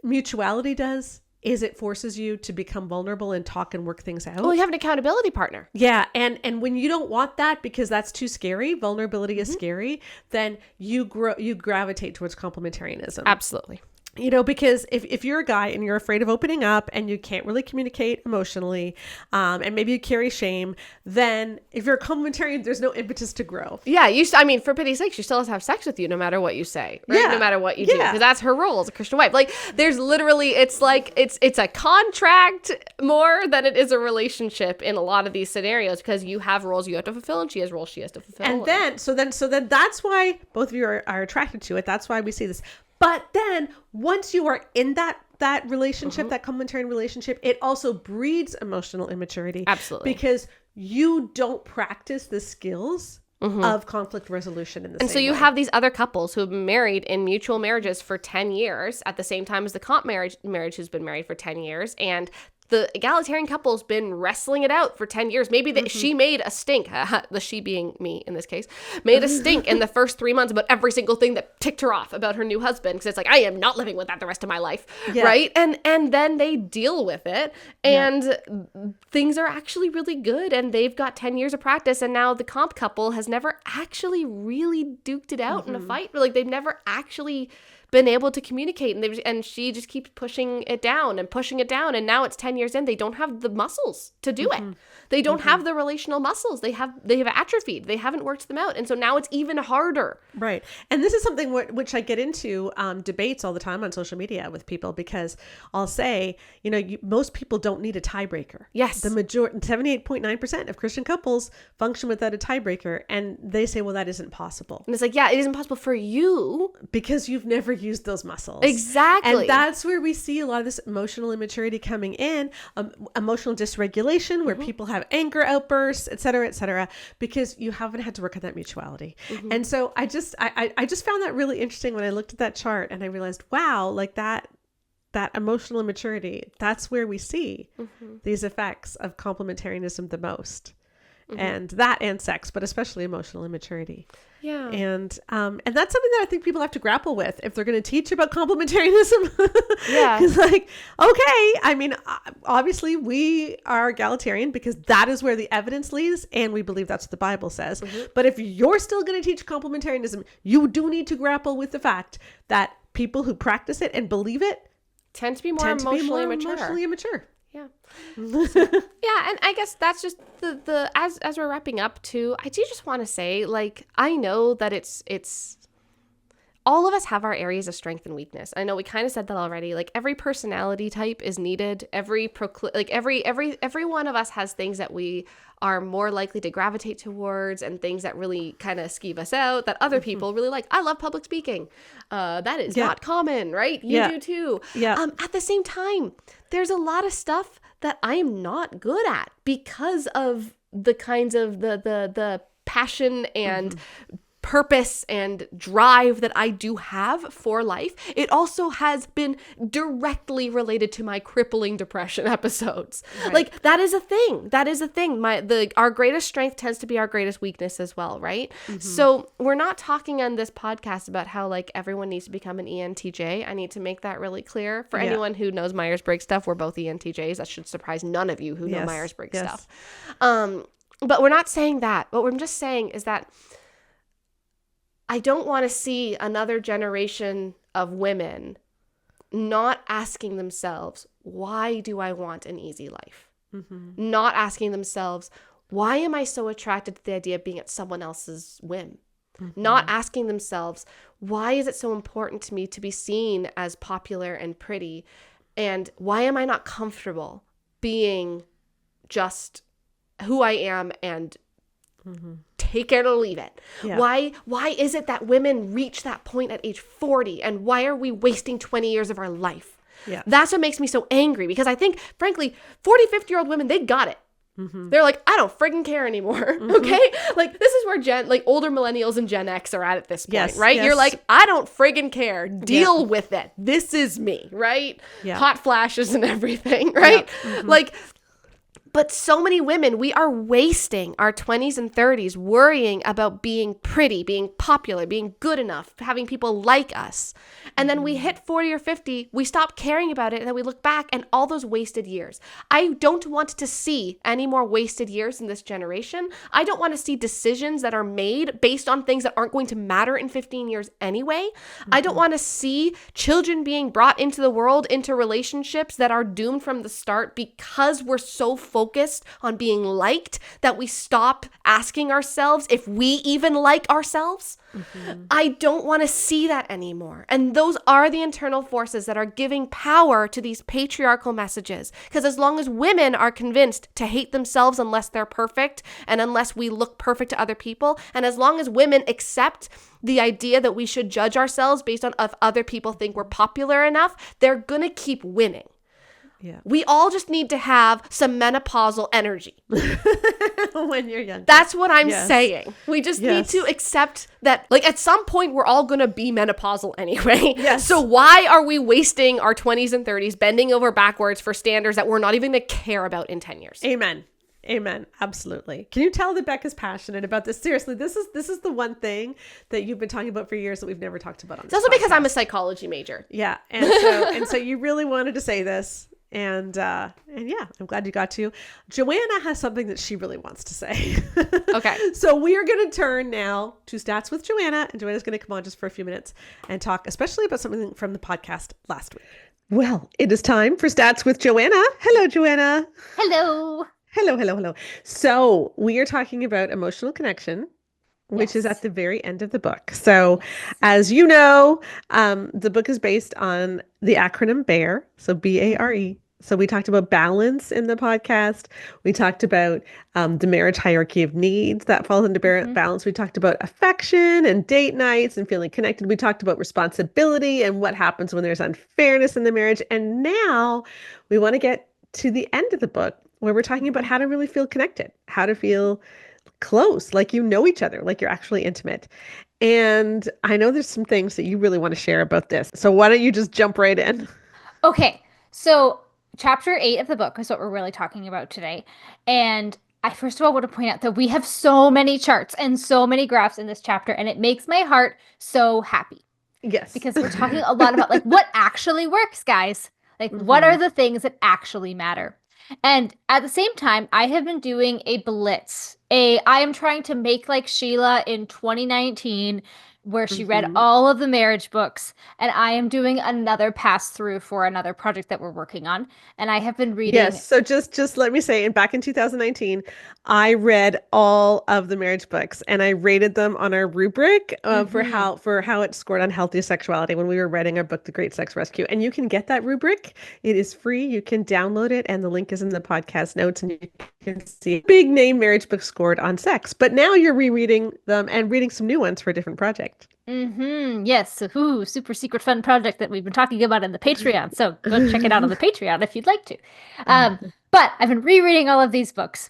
mutuality does? Is it forces you to become vulnerable and talk and work things out. Well, you have an accountability partner. Yeah. And when you don't want that because that's too scary, vulnerability is scary, then you gravitate towards complementarianism. Absolutely. You know, because if you're a guy and you're afraid of opening up and you can't really communicate emotionally, and maybe you carry shame, then if you're a complementarian, there's no impetus to grow. Yeah, I mean, for pity's sake, she still has to have sex with you no matter what you say, right? Yeah. No matter what you do, because that's her role as a Christian wife. Like, there's literally, it's like, it's a contract more than it is a relationship in a lot of these scenarios, because you have roles you have to fulfill and she has roles she has to fulfill. And then, so then that's why both of you are attracted to it. That's why we see this. But then once you are in that relationship, that complementarian relationship, it also breeds emotional immaturity. Absolutely. Because you don't practice the skills of conflict resolution in the same way. And so you have these other couples who have been married in mutual marriages for 10 years at the same time as the comp marriage who's been married for 10 years. And the egalitarian couple's been wrestling it out for 10 years. Maybe she made a stink, the she being me in this case, made a stink in the first 3 months about every single thing that ticked her off about her new husband. Because it's like, I am not living with that the rest of my life, right? And then they deal with it, and things are actually really good, and they've got 10 years of practice, and now the comp couple has never actually really duked it out in a fight. Like, they've never actually been able to communicate, and she just keeps pushing it down, and now it's 10 years in, they don't have the muscles to do it. They don't have the relational muscles. They have atrophied. They haven't worked them out, and so now it's even harder. Right. And this is something which I get into debates all the time on social media with people, because I'll say, you know, most people don't need a tiebreaker. Yes. The majority, 78.9% of Christian couples function without a tiebreaker, and they say, well, that isn't possible. And it's like, yeah, it isn't possible for you because you've never used those muscles. Exactly. And that's where we see a lot of this emotional immaturity coming in, emotional dysregulation, where people have anger outbursts, et cetera, because you haven't had to work on that mutuality. And so I just found that really interesting when I looked at that chart, and I realized, wow, like that emotional immaturity, that's where we see these effects of complementarianism the most. And sex, but especially emotional immaturity. Yeah. And that's something that I think people have to grapple with if they're going to teach about complementarianism. Yeah. Because like, okay, I mean, obviously we are egalitarian because that is where the evidence leads, and we believe that's what the Bible says. But if you're still going to teach complementarianism, you do need to grapple with the fact that people who practice it and believe it tend to be more emotionally immature. Yeah. Yeah, and I guess that's just the as we're wrapping up too, I do just want to say, like, I know that it's all of us have our areas of strength and weakness. I know we kind of said that already. Like, every personality type is needed. Every one of us has things that we are more likely to gravitate towards, and things that really kind of skeeve us out that other people really like. I love public speaking. That is not common, right? You do too. Yeah. At the same time, there's a lot of stuff that I am not good at because of the kinds of the passion and purpose and drive that I do have for life. It also has been directly related to my crippling depression episodes. Right. Like that is a thing. That is a thing. Our greatest strength tends to be our greatest weakness as well, right? So we're not talking on this podcast about how like everyone needs to become an ENTJ. I need to make that really clear for anyone who knows Myers-Briggs stuff. We're both ENTJs. That should surprise none of you who know Myers-Briggs stuff. But we're not saying that. What we're just saying is that I don't want to see another generation of women not asking themselves, why do I want an easy life? Not asking themselves, why am I so attracted to the idea of being at someone else's whim? Not asking themselves, why is it so important to me to be seen as popular and pretty? And why am I not comfortable being just who I am and take it or leave it? Why is it that women reach that point at age 40, and why are we wasting 20 years of our life? That's what makes me so angry, because I think, frankly, 40, 50-year-old women, they got it. They're like, I don't friggin' care anymore. Okay? Like, this is where older millennials and Gen X are at this point, right? You're like, I don't friggin' care. Deal with it. This is me, right? Hot flashes and everything, right? Like, but so many women, we are wasting our 20s and 30s worrying about being pretty, being popular, being good enough, having people like us. And then we hit 40 or 50, we stop caring about it, and then we look back and all those wasted years. I don't want to see any more wasted years in this generation. I don't want to see decisions that are made based on things that aren't going to matter in 15 years anyway. I don't want to see children being brought into the world, into relationships that are doomed from the start because we're so focused on being liked that we stop asking ourselves if we even like ourselves. I don't want to see that anymore. And those are the internal forces that are giving power to these patriarchal messages. Because as long as women are convinced to hate themselves unless they're perfect and unless we look perfect to other people, and as long as women accept the idea that we should judge ourselves based on if other people think we're popular enough, they're going to keep winning. We all just need to have some menopausal energy. When you're young. That's what I'm saying. We just need to accept that, like, at some point, we're all going to be menopausal anyway. So why are we wasting our 20s and 30s bending over backwards for standards that we're not even going to care about in 10 years? Amen. Absolutely. Can you tell that Becca's passionate about this? Seriously, this is the one thing that you've been talking about for years that we've never talked about on this It's also podcast. because I'm a psychology major. And so you really wanted to say this. And yeah, I'm glad you got to. Joanna has something that she really wants to say. Okay. So we are going to turn now to Stats with Joanna, and Joanna's going to come on just for a few minutes and talk especially about something from the podcast last week. Well, it is time for Stats with Joanna. Hello, Joanna. Hello. Hello. So we are talking about emotional connection, which is at the very end of the book. So as you know, the book is based on the acronym BARE, so BARE. So we talked about balance in the podcast. We talked about the marriage hierarchy of needs that falls into balance. We talked about affection and date nights and feeling connected. We talked about responsibility and what happens when there's unfairness in the marriage. And now we want to get to the end of the book where we're talking about how to really feel connected, how to feel close, like you know each other, like you're actually intimate. And I know there's some things that you really want to share about this. So why don't you just jump right in? Okay. So chapter 8 of the book is what we're really talking about today. And I first of all want to point out that we have so many charts and so many graphs in this chapter, and it makes my heart so happy. Yes. Because we're talking a lot about like what actually works, guys. Like what are the things that actually matter? And at the same time, I have been doing a blitz. I am trying to make like Sheila in 2019, where she read all of the marriage books, and I am doing another pass through for another project that we're working on. And I have been reading. Yes. So just let me say, and back in 2019, I read all of the marriage books, and I rated them on our rubric for how it scored on healthy sexuality when we were writing our book, The Great Sex Rescue. And you can get that rubric. It is free. You can download it, and the link is in the podcast notes, and you can see big name marriage books scored on sex. But now you're rereading them and reading some new ones for a different project. Yes. Ooh, super secret fun project that we've been talking about in the Patreon. So go check it out on the Patreon if you'd like to. Um, but I've been rereading all of these books,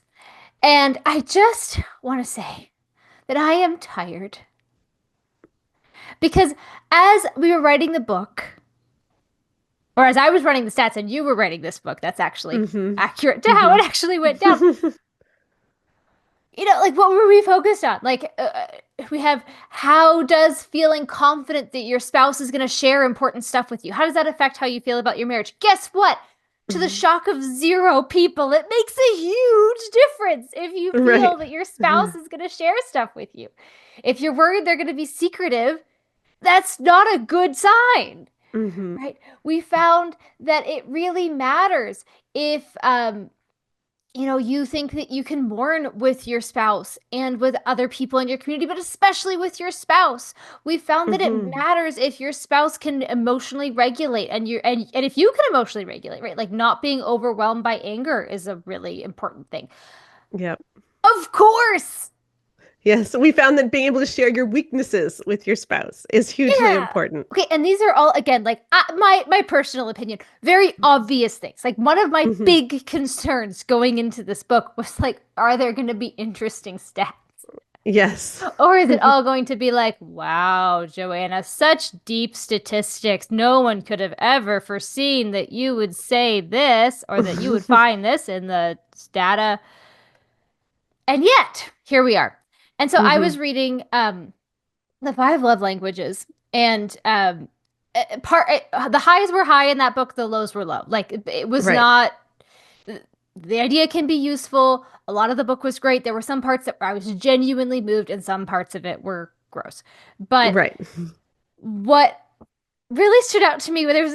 and I just want to say that I am tired because as we were writing the book, or as I was writing the stats and you were writing this book, that's actually accurate to how it actually went down. Like what were we focused on? Like, we have how does feeling confident that your spouse is going to share important stuff with you? How does that affect how you feel about your marriage? Guess what? To the shock of 0 people, it makes a huge difference if you feel Right. that your spouse is going to share stuff with you. If you're worried they're going to be secretive, that's not a good sign, right? We found that it really matters if you think that you can mourn with your spouse and with other people in your community, but especially with your spouse. We found that it matters if your spouse can emotionally regulate and if you can emotionally regulate, right? Like not being overwhelmed by anger is a really important thing. Yep. Of course. Yes, we found that being able to share your weaknesses with your spouse is hugely Yeah. important. Okay, and these are all again like my personal opinion, very obvious things. Like one of my big concerns going into this book was like, are there going to be interesting stats? Yes. Or is it all going to be like, wow, Joanna, such deep statistics. No one could have ever foreseen that you would say this or that you would find this in the data. And yet, here we are. And so I was reading the 5 love languages, and the highs were high in that book, the lows were low. Like it was Right. not. The idea can be useful. A lot of the book was great. There were some parts that I was genuinely moved, and some parts of it were gross. But Right. what really stood out to me, where there were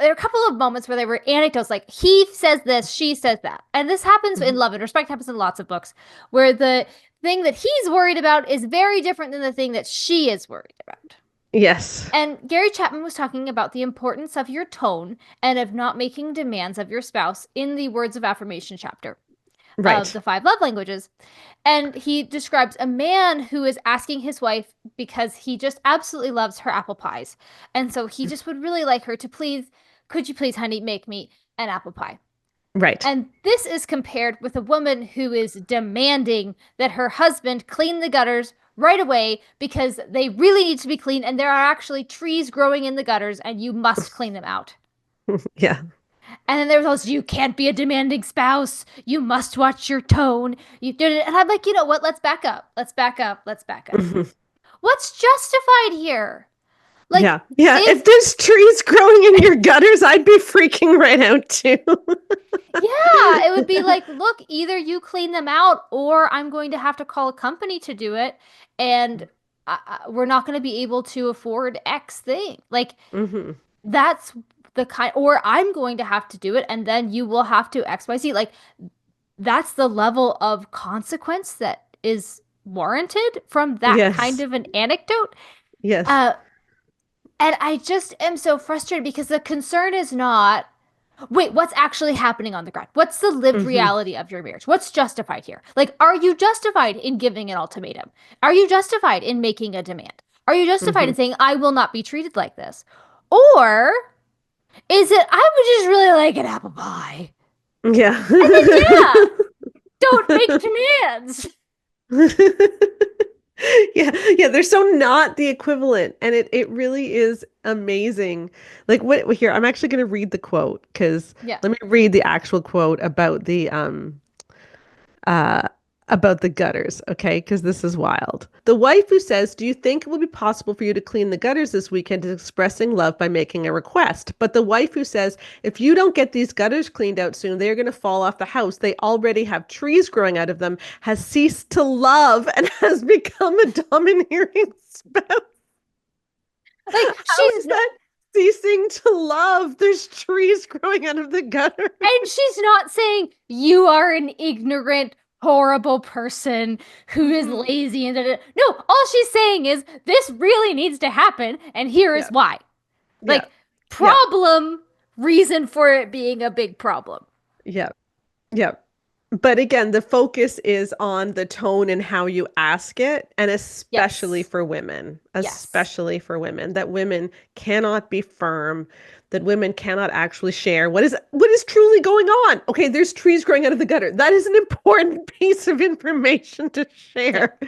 a couple of moments where there were anecdotes like he says this, she says that. And this happens in Love and Respect, happens in lots of books, where the thing that he's worried about is very different than the thing that she is worried about. Yes. And Gary Chapman was talking about the importance of your tone and of not making demands of your spouse in the words of affirmation chapter of the 5 love languages. And he describes a man who is asking his wife because he just absolutely loves her apple pies. And so he just would really like her to could you please, honey, make me an apple pie? Right. And this is compared with a woman who is demanding that her husband clean the gutters right away because they really need to be clean and there are actually trees growing in the gutters and you must clean them out. Yeah. And then there was also, you can't be a demanding spouse. You must watch your tone. You did it. And I'm like, you know what? Let's back up. Let's back up. Let's back up. What's justified here? Like, yeah. If there's trees growing in your gutters, I'd be freaking right out too. Yeah, it would be like, look, either you clean them out or I'm going to have to call a company to do it. And we're not going to be able to afford X thing. Like, that's the kind, or I'm going to have to do it and then you will have to XYZ. Like, that's the level of consequence that is warranted from that kind of an anecdote. Yes. And I just am so frustrated because the concern is not, wait, what's actually happening on the ground? What's the lived reality of your marriage? What's justified here? Like, are you justified in giving an ultimatum? Are you justified in making a demand? Are you justified in saying, I will not be treated like this? Or is it, I would just really like an apple pie? Yeah. And then, don't make demands. Yeah, they're so not the equivalent, and it really is amazing. Like what here, I'm actually going to read the quote because let me read the actual quote about the gutters, okay? Because this is wild. The wife who says, "Do you think it will be possible for you to clean the gutters this weekend?" is expressing love by making a request. But the wife who says, "If you don't get these gutters cleaned out soon, they are going to fall off the house. They already have trees growing out of them," has ceased to love and has become a domineering spouse. Like, she's not ceasing to love. There's trees growing out of the gutter. And she's not saying you are an ignorant, horrible person who is lazy and no, all she's saying is this really needs to happen and here is why. Like, problem, reason for it being a big problem. Yeah. But again, the focus is on the tone and how you ask it, and Yes. Yes. especially for women, that women cannot be firm, that women cannot actually share what is truly going on. Okay, there's trees growing out of the gutter. That is an important piece of information to Yep. share.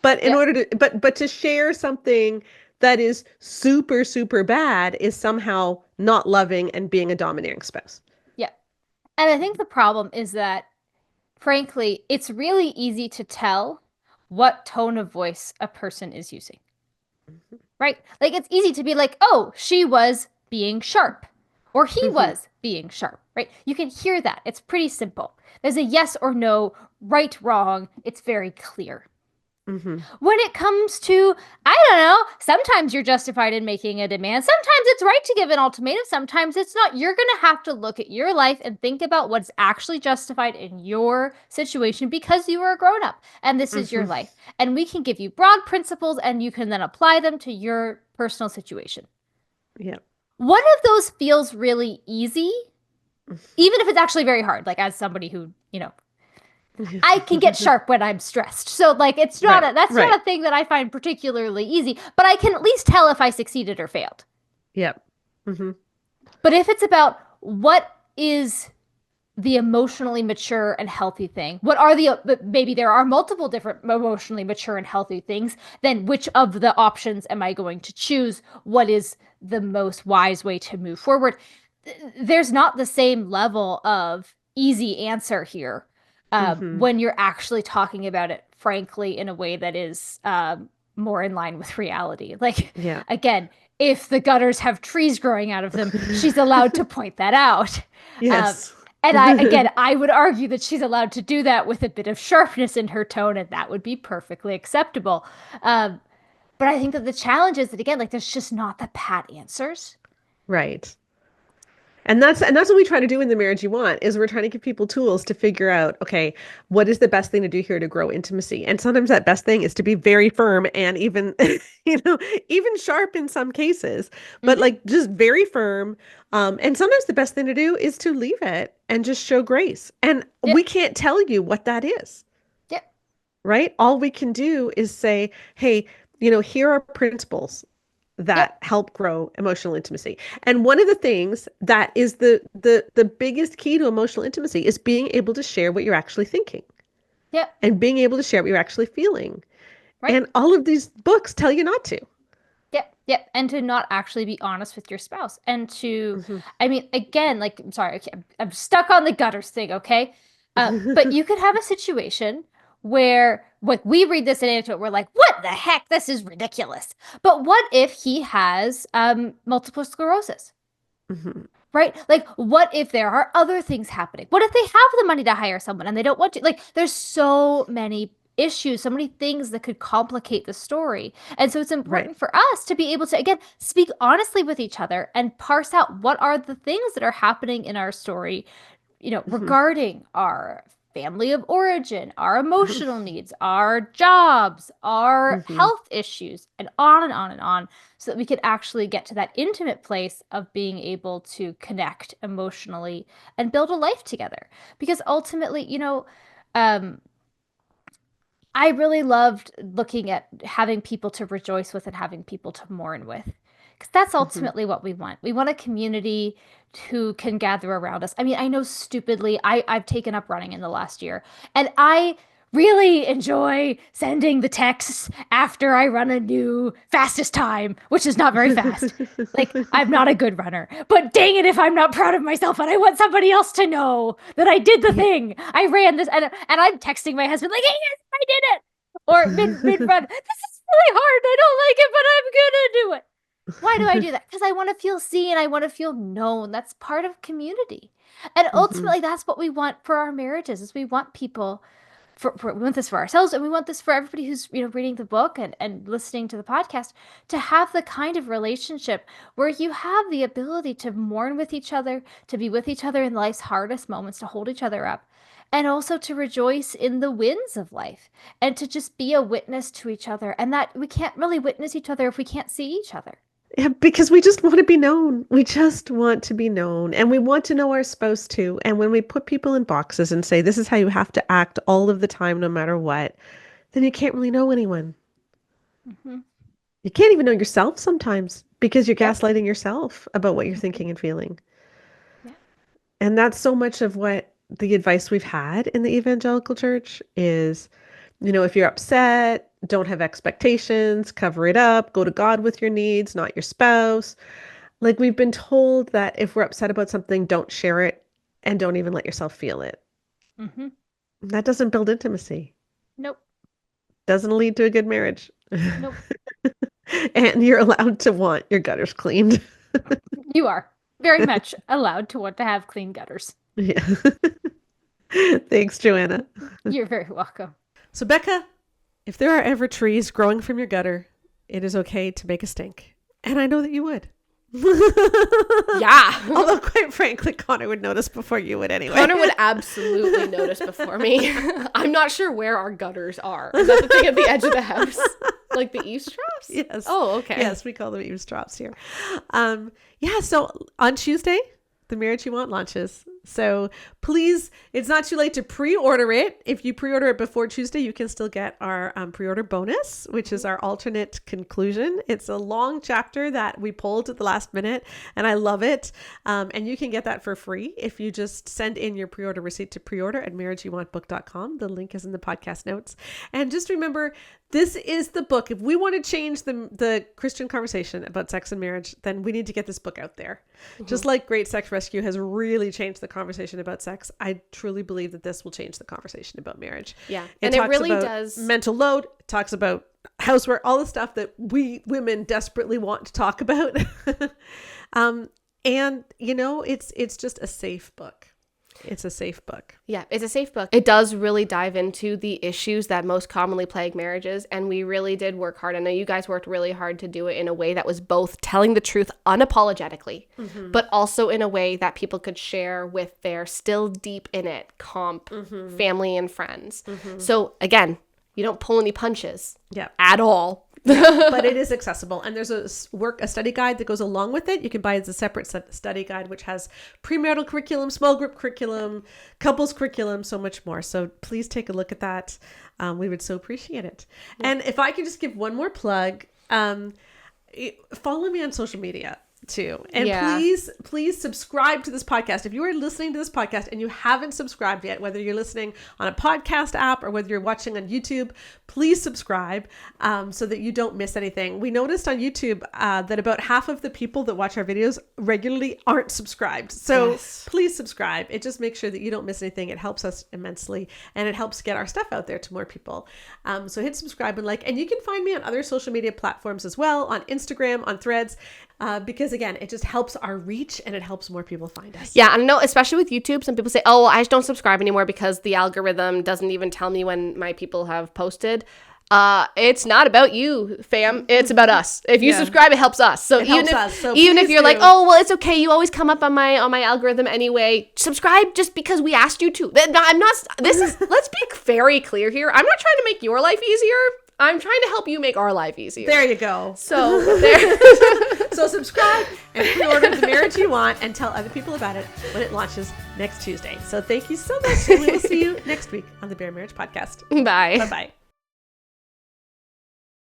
But in Yep. order to but to share something that is super, super bad is somehow not loving and being a domineering spouse. Yep. And I think the problem is that, frankly, it's really easy to tell what tone of voice a person is using, right? Like it's easy to be like, oh, she was being sharp or he Hmm. was being sharp, right? You can hear that. It's pretty simple. There's a yes or no, right, wrong. It's very clear. Hmm. When it comes to, I don't know, sometimes you're justified in making a demand. Sometimes it's right to give an ultimatum. Sometimes it's not. You're going to have to look at your life and think about what's actually justified in your situation because you are a grown up and this is your Hmm. life. And we can give you broad principles and you can then apply them to your personal situation. Yeah. One of those feels really easy, even if it's actually very hard, like as somebody who, I can get sharp when I'm stressed. So like it's not Right, a that's right. not a thing that I find particularly easy, but I can at least tell if I succeeded or failed. Yep. Hmm. But if it's about what is the emotionally mature and healthy thing, what are maybe there are multiple different emotionally mature and healthy things, then which of the options am I going to choose? What is the most wise way to move forward? There's not the same level of easy answer here Hmm. when you're actually talking about it, frankly, in a way that is more in line with reality. Like, Yeah. again, if the gutters have trees growing out of them, she's allowed to point that out. Um, Yes. and I would argue that she's allowed to do that with a bit of sharpness in her tone, and that would be perfectly acceptable. Um, but I think that the challenge is that, again, like, there's just not the pat answers. Right. And that's what we try to do in the marriage you want is we're trying to give people tools to figure out, okay, what is the best thing to do here to grow intimacy? And sometimes that best thing is to be very firm and even, you know, even sharp in some cases, but Mm-hmm. like just very firm. And sometimes the best thing to do is to leave it and just show grace. And Yep. we can't tell you what that is. Yep. Right? All we can do is say, hey, here are principles Yep. that help grow emotional intimacy. And one of the things that is the biggest key to emotional intimacy is being able to share what you're actually thinking Yep. and being able to share what you're actually feeling. Right. And all of these books tell you not to. Yep, yep. And to not actually be honest with your spouse. And to, Mhm. I mean, again, like, I'm sorry, okay, I'm stuck on the gutters thing, okay? But you could have a situation where, like, we read this in anecdote, we're like, what the heck? This is ridiculous. But what if he has multiple sclerosis? Mhm. Right? Like, what if there are other things happening? What if they have the money to hire someone and they don't want to? Like, there's so many issues, so many things that could complicate the story. And so it's Right. important for us to be able to, again, speak honestly with each other and parse out what are the things that are happening in our story, Mhm. regarding our family of origin, our emotional needs, our jobs, our Mhm. health issues, and on and on and on, so that we can actually get to that intimate place of being able to connect emotionally and build a life together. Because ultimately, um, I really loved looking at having people to rejoice with and having people to mourn with. Because that's Mhm. ultimately what we want. We want a community who can gather around us. I mean, I know stupidly, I've taken up running in the last year, and I really enjoy sending the texts after I run a new fastest time, which is not very fast. Like, I'm not a good runner, but dang it if I'm not proud of myself and I want somebody else to know that I did the Yeah. thing. I ran this, and I'm texting my husband like, "Hey, yes, I did it!" Or mid run, this is really hard. I don't like it, but I'm gonna do it. Why do I do that? Because I want to feel seen. I want to feel known. That's part of community. And Mhm. ultimately, that's what we want for our marriages is we want people we want this for ourselves and we want this for everybody who's reading the book and listening to the podcast, to have the kind of relationship where you have the ability to mourn with each other, to be with each other in life's hardest moments, to hold each other up, and also to rejoice in the wins of life and to just be a witness to each other. And that we can't really witness each other if we can't see each other. Yeah, because we just want to be known. We just want to be known. And we want to know our spouse too. And when we put people in boxes and say, this is how you have to act all of the time, no matter what, then you can't really know anyone. Mm-hmm. You can't even know yourself sometimes because you're Yep. gaslighting yourself about what you're thinking and feeling. Yeah. And that's so much of what the advice we've had in the evangelical church is, if you're upset, don't have expectations, cover it up, go to God with your needs, not your spouse. Like we've been told that if we're upset about something, don't share it and don't even let yourself feel it. Mm-hmm. That doesn't build intimacy. Nope. Doesn't lead to a good marriage. Nope. And you're allowed to want your gutters cleaned. You are very much allowed to want to have clean gutters. Yeah. Thanks, Joanna. You're very welcome. So, Becca, if there are ever trees growing from your gutter, it is okay to make a stink. And I know that you would. Yeah. Although, quite frankly, Connor would notice before you would anyway. Connor would absolutely notice before me. I'm not sure where our gutters are. Is that the thing at the edge of the house? Like the eavesdrops? Yes. Oh, okay. Yes, we call them eavesdrops here. Yeah, so on Tuesday, the Marriage You Want launches. So please, it's not too late to pre-order it. If you pre-order it before Tuesday, you can still get our pre-order bonus, which is our alternate conclusion. It's a long chapter that we pulled at the last minute, and I love it. And you can get that for free if you just send in your pre-order receipt to preorder@marriageyouvantbook.com. The link is in the podcast notes. And just remember, this is the book. If we want to change the Christian conversation about sex and marriage, then we need to get this book out there. Mm-hmm. Just like Great Sex Rescue has really changed the conversation about sex, I truly believe that this will change the conversation about marriage. Yeah. It really does. Mental load, it talks about housework, all the stuff that we women desperately want to talk about. And it's just a safe book. It's a safe book. Yeah, it's a safe book. It does really dive into the issues that most commonly plague marriages, and we really did work hard. I know you guys worked really hard to do it in a way that was both telling the truth unapologetically, but also in a way that people could share with their still deep in it family and friends. So again, you don't pull any punches at all. But it is accessible, and there's a study guide that goes along with it. You can buy it as a separate study guide, which has premarital curriculum, small group curriculum, couples curriculum, so much more. So please take a look at that. We would so appreciate it. Yeah. And if I could just give one more plug, follow me on social media too. And please subscribe to this podcast. If you are listening to this podcast and you haven't subscribed yet, whether you're listening on a podcast app or whether you're watching on YouTube, please subscribe so that you don't miss anything. We noticed on YouTube that about half of the people that watch our videos regularly aren't subscribed. So please subscribe. It just makes sure that you don't miss anything. It helps us immensely, and it helps get our stuff out there to more people. So hit subscribe and like, and you can find me on other social media platforms as well, on Instagram, on Threads, because again, it just helps our reach and it helps more people find us. Yeah, I know, especially with YouTube, some people say, oh, well, I just don't subscribe anymore because the algorithm doesn't even tell me when my people have posted. It's not about you, fam. It's about us. If you subscribe, it helps us. So even if you're like, oh, well, it's okay, you always come up on my algorithm anyway, subscribe just because we asked you to. Let's be very clear here. I'm not trying to make your life easier. I'm trying to help you make our life easier. There you go. So there. So subscribe and pre-order The Marriage You Want and tell other people about it when it launches next Tuesday. So thank you so much, and we will see you next week on the Bare Marriage Podcast. Bye. Bye-bye.